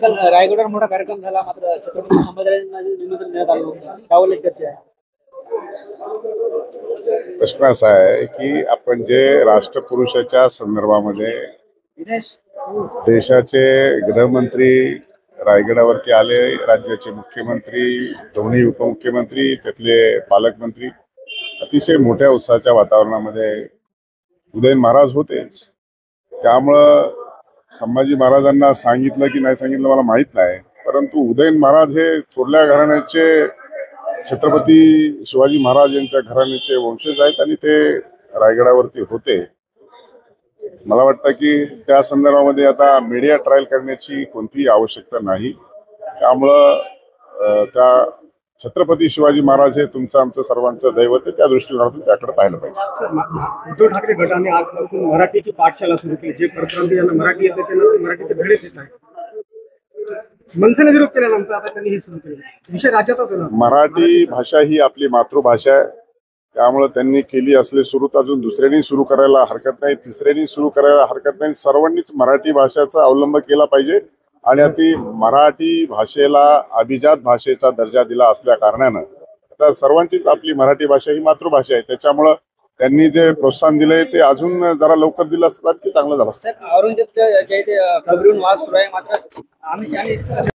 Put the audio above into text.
काल रायगडावर मोठा कार्यक्रम झाला, मात्र छत्रपती संभाजीराजांना निमंत्रण देण्यात आलं होतं. त्यावर चर्चा आहे. प्रश्न असा आहे की आपण जे राष्ट्रपुरुषाच्या संदर्भामध्ये देशाचे गृहमंत्री रायगडावरती आले, राज्याचे मुख्यमंत्री, दोन्ही उपमुख्यमंत्री, त्यातले पालकमंत्री अतिशय मोठ्या उत्साहाच्या वातावरणामध्ये उदयन महाराज होतेच. त्यामुळं संभाजी महाराजांना सांगितलं की नाही सांगितलं मला माहित नाही, परंतु उदयन महाराज हे थोरल्या घराण्याचे छत्रपती शिवाजी महाराज यांच्या घराण्याचे वंशज आहेत आणि ते रायगडावरती होते. मला वाटतं की त्या संदर्भामध्ये आता मीडिया ट्रायल करण्याची कोणतीही आवश्यकता नाही. त्यामुळं त्या छत्रपती शिवाजी महाराज हे तुमचं आमचं सर्वांचं दैवत आहे, त्या दृष्टिकोनातून त्याकडे पाहिलं पाहिजे. उद्धव ठाकरे गटाने आजपासून मराठीची पाठशाला सुरू केली. जे परप्रांतीय यांना मराठी येते त्यांना मराठीचे धडे देत आहेत. मनसेने विरोध केल्यानंतर आता त्यांनी हे सुरू केलं. विषय राज्याचाच होता. मराठी भाषा ही आपली मातृभाषा आहे, त्यामुळे त्यांनी केली असले सुरू तर अजून दुसऱ्यांनी सुरू करायला हरकत नाही, तिसऱ्यांनी सुरू करायला हरकत नाही. सर्वांनीच मराठी भाषेचा अवलंब केला पाहिजे आणि ती मराठी भाषेला अभिजात भाषेचा दर्जा दिला असल्या कारणानं आता सर्वांचीच आपली मराठी भाषा ही मातृभाषा आहे. त्याच्यामुळं त्यांनी जे प्रोत्साहन दिले ते अजून जरा लवकर दिलं असतं की चांगलं झालं असतं. औरंगजेबच्या वाद सुरू आहे, मात्र आम्ही